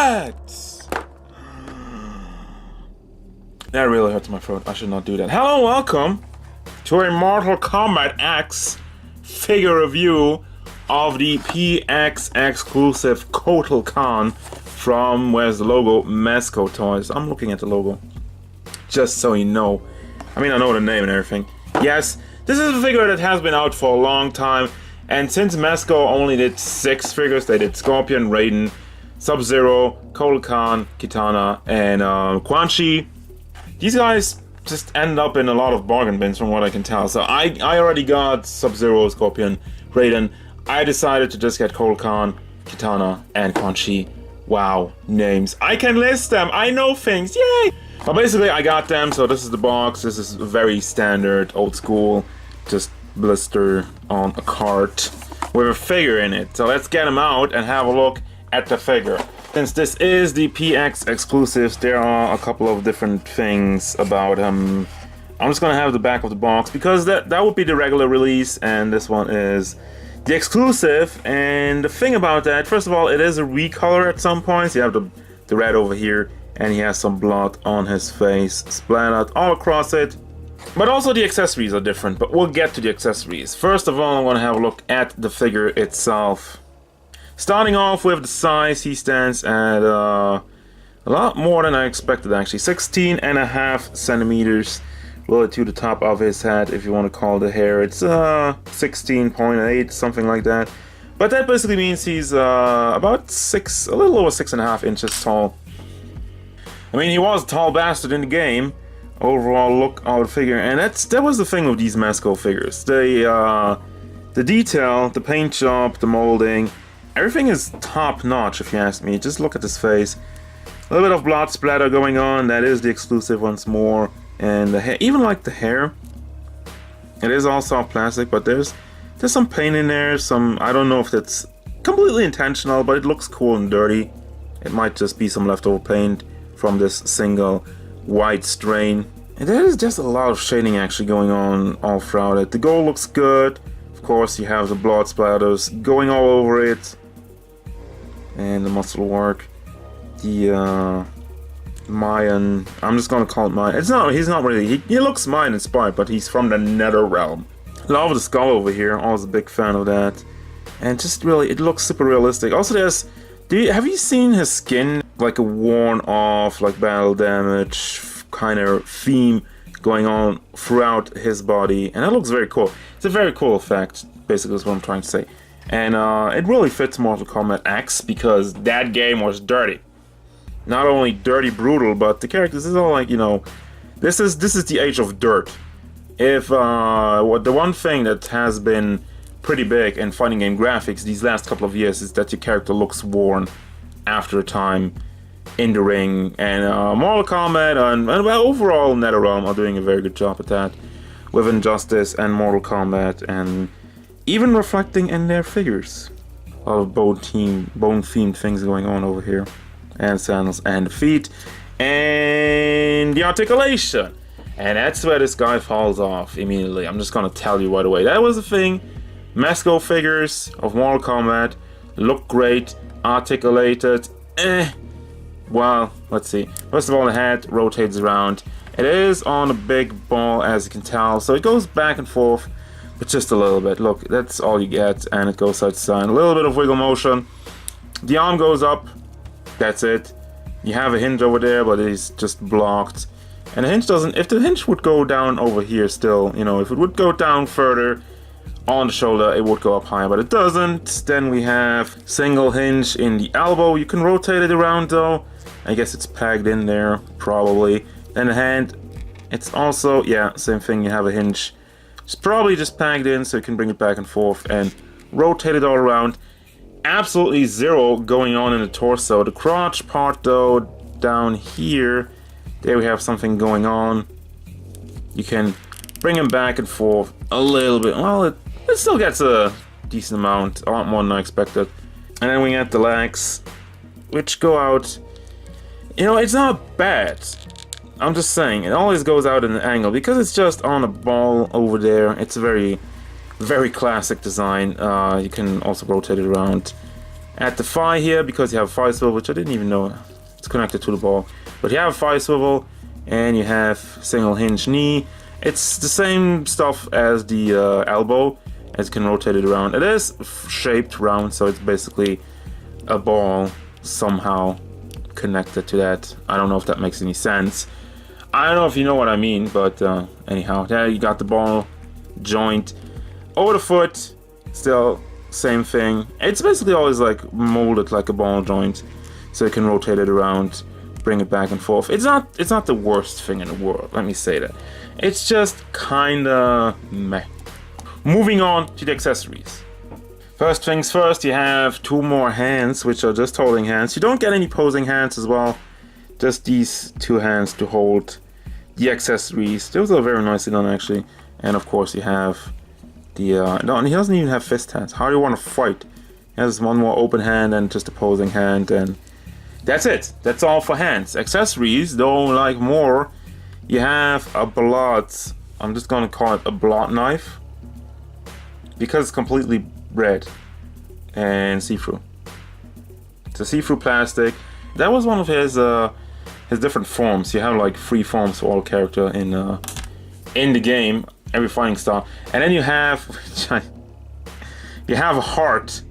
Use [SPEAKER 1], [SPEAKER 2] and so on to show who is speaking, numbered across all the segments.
[SPEAKER 1] Kombat! That really hurts my throat. I should not do that. Hello and welcome to a Mortal Kombat X figure review of the PX exclusive Kotal Kahn from, where's the logo? Mezco Toys. I'm looking at the logo. Just so you know. I mean, I know the name and everything. Yes, this is a figure that has been out for a long time. And since Mezco only did 6 figures, they did Scorpion, Raiden, Sub-Zero, Kotal Kahn, Kitana, and Quan Chi. These guys just end up in a lot of bargain bins from what I can tell. So I already got Sub-Zero, Scorpion, Raiden. I decided to just get Kotal Kahn, Kitana, and Quan Chi. Wow, names. I can list them. I know things. Yay! But basically, I got them. So this is the box. This is very standard, old school. Just blister on a cart with a figure in it. So let's get them out and have a look at the figure. Since this is the PX exclusives, there are a couple of different things about him. I'm just gonna have the back of the box because that would be the regular release, and this one is the exclusive. And the thing about that, first of all, it is a recolor at some points. You have the red over here, and he has some blood on his face splattered all across it. But also the accessories are different, but we'll get to the accessories. First of all, I want to have a look at the figure itself. Starting off with the size, he stands at a lot more than I expected actually. 16.5 centimeters really to the top of his head, if you want to call the hair. It's 16.8, something like that. But that basically means he's about a little over 6.5 inches tall. I mean, he was a tall bastard in the game. Overall look of the figure, and that was the thing with these Mezco figures. The detail, the paint job, the molding, everything is top notch if you ask me. Just look at his face. A little bit of blood splatter going on. That is the exclusive once more. And the hair, even like the hair, it is all soft plastic, but there's some paint in there. I don't know if that's completely intentional, but it looks cool and dirty. It might just be some leftover paint from this single white strain. And there is just a lot of shading actually going on all throughout it. The gold looks good. Of course, you have the blood splatters going all over it. And the muscle work. The Mayan, I'm just gonna call it Mayan. He's not really, he looks Mayan inspired, but he's from the Nether Realm. Love the skull over here, always a big fan of that. And just really, it looks super realistic. Also have you seen his skin? Like a worn off, like battle damage kind of theme going on throughout his body, and that looks very cool. It's a very cool effect, basically is what I'm trying to say. And it really fits Mortal Kombat X because that game was dirty. Not only dirty, brutal, but the characters is all like, you know, this is the age of dirt. If the one thing that has been pretty big in fighting game graphics these last couple of years is that your character looks worn after a time in the ring, and Mortal Kombat and overall NetherRealm are doing a very good job at that with Injustice and Mortal Kombat, and even reflecting in their figures. A lot of bone-themed things going on over here, and sandals and the feet, and the articulation, and that's where this guy falls off immediately. I'm just gonna tell you right away. That was the thing. Mezco figures of Mortal Kombat look great, articulated. Well, let's see. First of all, the head rotates around. It is on a big ball, as you can tell, so it goes back and forth, but just a little bit. Look, that's all you get, and it goes side to side. A little bit of wiggle motion. The arm goes up. That's it. You have a hinge over there, but it's just blocked. And the hinge doesn't. If the hinge would go down over here, still, you know, if it would go down further on the shoulder, it would go up higher, but it doesn't. Then we have single hinge in the elbow. You can rotate it around though. I guess it's pegged in there, probably. Then the hand, it's also, yeah, same thing. You have a hinge. It's probably just pegged in so you can bring it back and forth and rotate it all around. Absolutely zero going on in the torso. The crotch part though, down here, there we have something going on. You can bring him back and forth a little bit. Well, it still gets a decent amount, a lot more than I expected. And then we got the legs, which go out. You know, it's not bad. I'm just saying, it always goes out in an angle because it's just on a ball over there. It's a very, very classic design. You can also rotate it around. at the thigh here because you have a thigh swivel, which I didn't even know it's connected to the ball. But you have a thigh swivel and you have single hinge knee. It's the same stuff as the elbow, as you can rotate it around. It is shaped round, so it's basically a ball somehow connected to that. I don't know if that makes any sense. I don't know if you know what I mean, but anyhow, there you got the ball joint over the foot. Still same thing. It's basically always like molded like a ball joint, so you can rotate it around, bring it back and forth. It's not the worst thing in the world, let me say that. It's just kinda meh. Moving on to the accessories. First things first, you have 2 more hands, which are just holding hands. You don't get any posing hands as well. Just these 2 hands to hold the accessories. Those are very nicely done actually. And of course you have the no, he doesn't even have fist hands. How do you want to fight? He has 1 more open hand and just a posing hand, and that's it. That's all for hands. Accessories, though, like more, you have a blot. I'm just gonna call it a blot knife because it's completely red and see-through. It's a see-through plastic. That was one of his different forms. You have like 3 forms for all character in the game, every fighting style, and then you have you have a heart.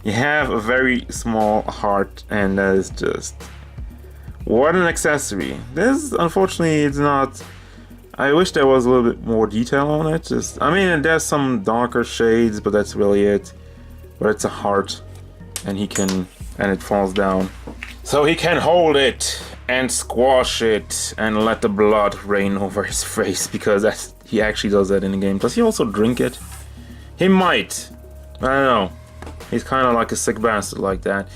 [SPEAKER 1] You have a very small heart, and that is just what an accessory. This, unfortunately, it's not. I wish there was a little bit more detail on it. I mean, there's some darker shades, but that's really it. But it's a heart, and it falls down, so he can hold it and squash it and let the blood rain over his face, because he actually does that in the game. Does he also drink it? He might. I don't know. He's kind of like a sick bastard like that.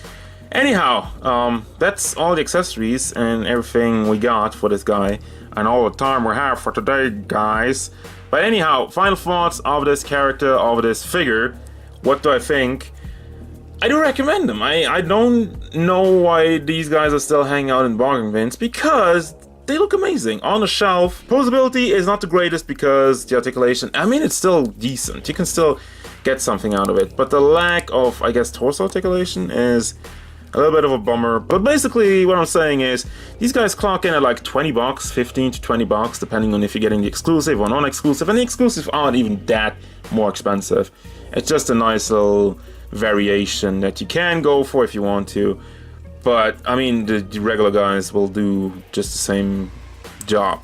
[SPEAKER 1] Anyhow, that's all the accessories and everything we got for this guy, and all the time we have for today, guys. But anyhow, final thoughts of this character, of this figure. What do I think? I do recommend them. I don't know why these guys are still hanging out in bargain bins, because they look amazing on the shelf. Posability is not the greatest because the articulation, I mean, it's still decent. You can still get something out of it, but the lack of, I guess, torso articulation is a little bit of a bummer. But basically what I'm saying is these guys clock in at like 20 bucks, 15 to 20 bucks, depending on if you're getting the exclusive or non-exclusive, and the exclusive aren't even that more expensive. It's just a nice little variation that you can go for if you want to, but I mean the regular guys will do just the same job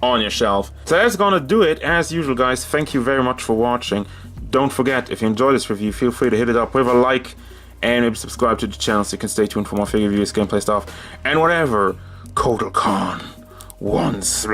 [SPEAKER 1] on your shelf. So that's gonna do it. As usual, guys, thank you very much for watching. Don't forget, if you enjoyed this review, feel free to hit it up with a like and maybe subscribe to the channel so you can stay tuned for more figure reviews, gameplay stuff, and whatever Kotal Kahn wants.